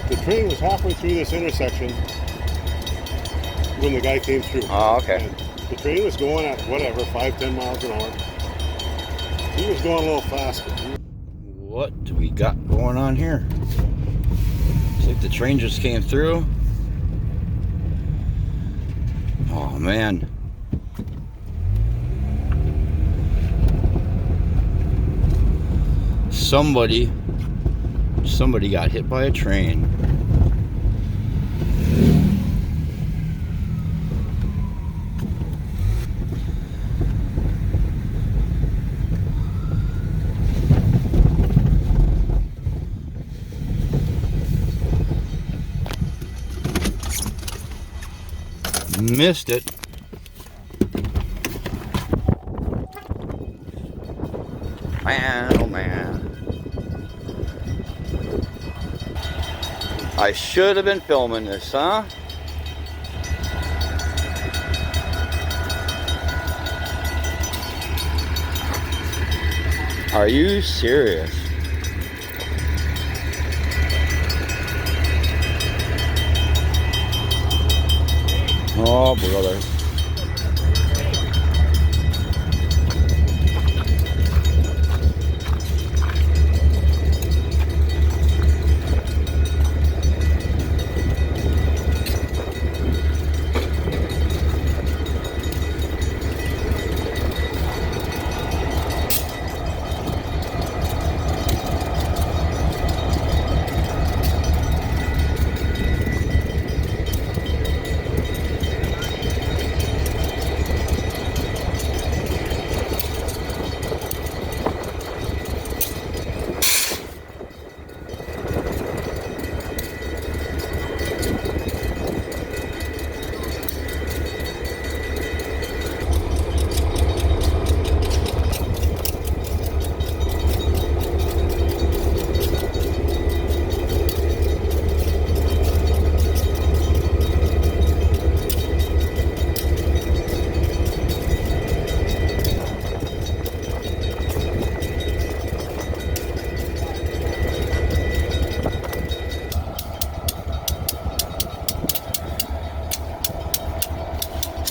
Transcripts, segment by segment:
The train was halfway through this intersection when the guy came through. Oh, okay. And the train was going at whatever, 5-10 miles an hour. He was going a little faster. What do we got going on here? Looks like the train just came through. Oh man. Somebody got hit by a train. Missed it. Man, oh man. I should have been filming this, huh? Are you serious? Oh, brother.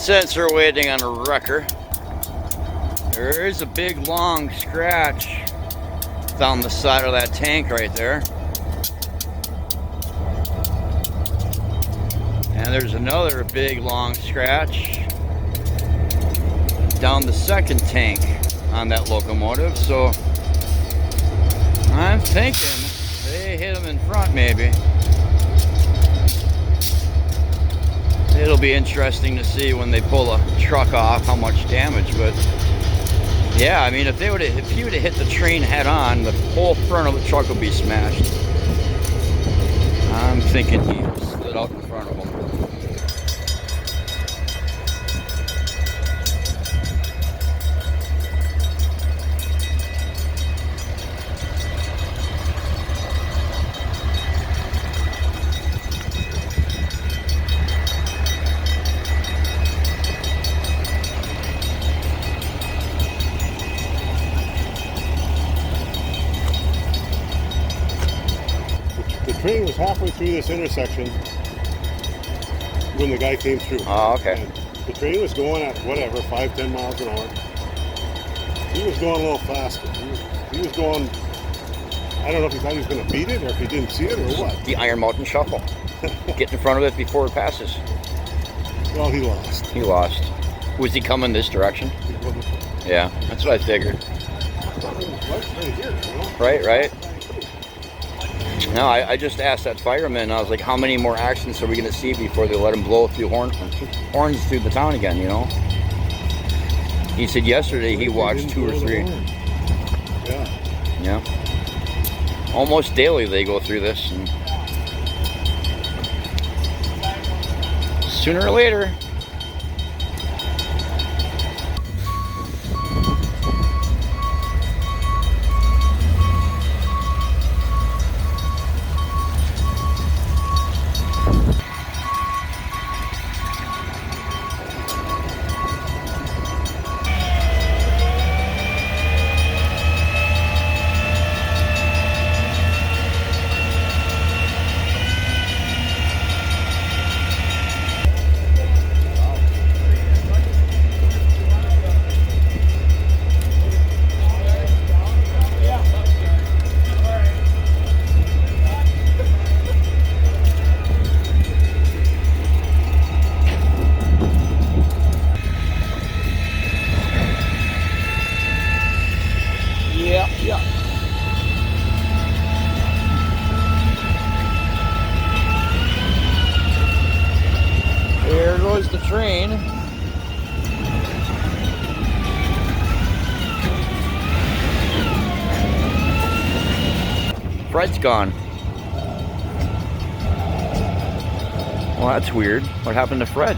Since we're waiting on a wrecker, there is a big long scratch down the side of that tank right there. And there's another big long scratch down the second tank on that locomotive. So I'm thinking they hit them in front maybe. It'll be interesting to see when they pull a truck off how much damage, but yeah, I mean, if he would have hit the train head on, the whole front of the truck would be smashed. I'm thinking he stood out in front of him. The train was halfway through this intersection when the guy came through. Oh, okay. And the train was going at whatever, 5-10 miles an hour. He was going a little faster. He was going, I don't know if he thought he was going to beat it or if he didn't see it or what. The Iron Mountain Shuffle. Get in front of it before it passes. Well, he lost. He lost. Was he coming this direction? Yeah, that's what I figured. Right. No, I just asked that fireman, I was like, how many more accidents are we going to see before they let him blow through horns through the town again, you know? He said yesterday he watched 2 or 3. Yeah. Almost daily they go through this. And sooner or later. train. Fred's gone. Well, that's weird. What happened to Fred?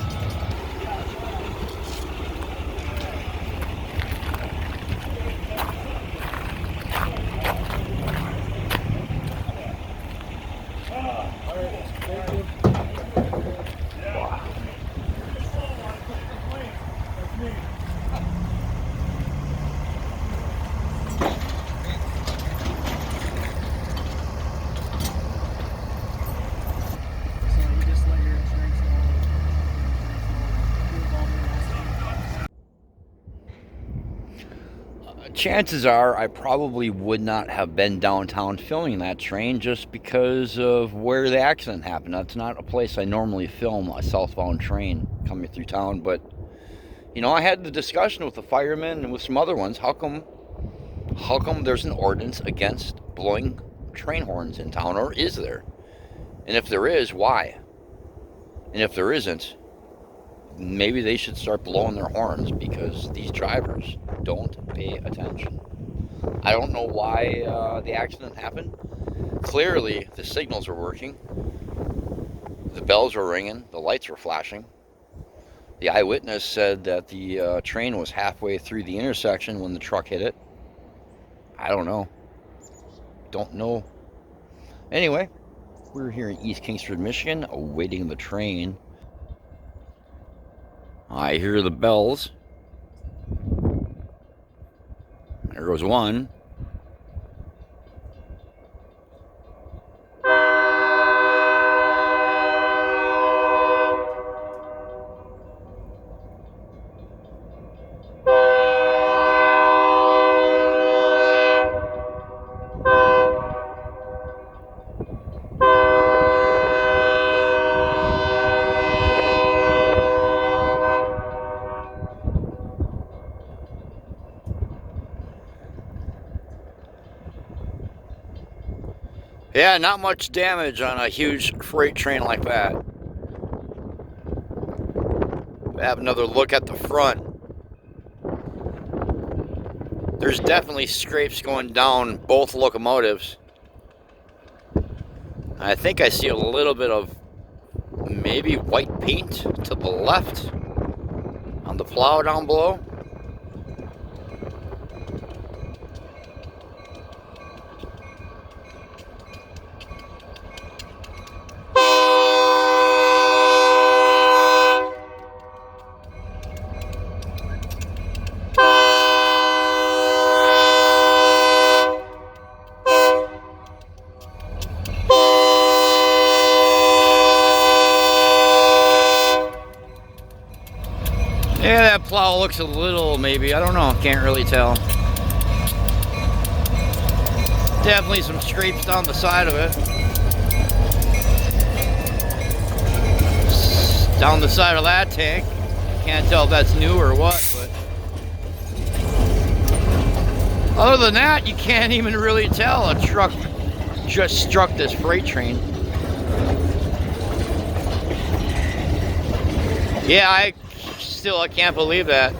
Chances are I probably would not have been downtown filming that train just because of where the accident happened. That's not a place I normally film a southbound train coming through town, but you know, I had the discussion with the firemen and with some other ones. How come there's an ordinance against blowing train horns in town, or is there? And if there is, why? And if there isn't, maybe they should start blowing their horns because these drivers don't pay attention. I don't know why the accident happened. Clearly, the signals were working. The bells were ringing. The lights were flashing. The eyewitness said that the train was halfway through the intersection when the truck hit it. I don't know. Don't know. Anyway, we're here in East Kingsford, Michigan, awaiting the train. I hear the bells. There goes one. Yeah, not much damage on a huge freight train like that. Have another look at the front. There's definitely scrapes going down both locomotives. I think I see a little bit of maybe white paint to the left on the plow down below. Yeah, that plow looks a little, maybe, I don't know, can't really tell. Definitely some scrapes down the side of it. Down the side of that tank. Can't tell if that's new or what, but other than that, you can't even really tell. A truck just struck this freight train. Yeah, I can't believe that.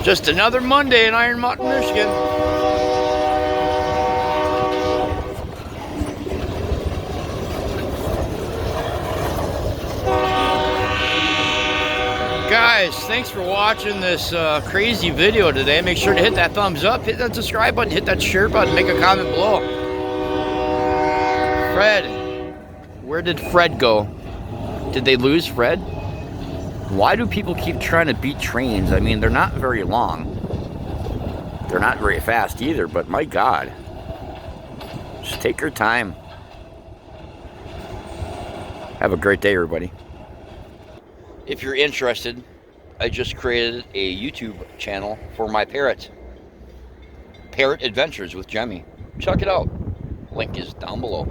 Just another Monday in Iron Mountain, Michigan. Guys, thanks for watching this crazy video today. Make sure to hit that thumbs up, hit that subscribe button, hit that share button, make a comment below. Fred, where did Fred go? Did they lose Fred? Why do people keep trying to beat trains? I mean, they're not very long. They're not very fast either, but my God. Just take your time. Have a great day, everybody. If you're interested, I just created a YouTube channel for my parrot. Parrot Adventures with Jemmy. Check it out. Link is down below.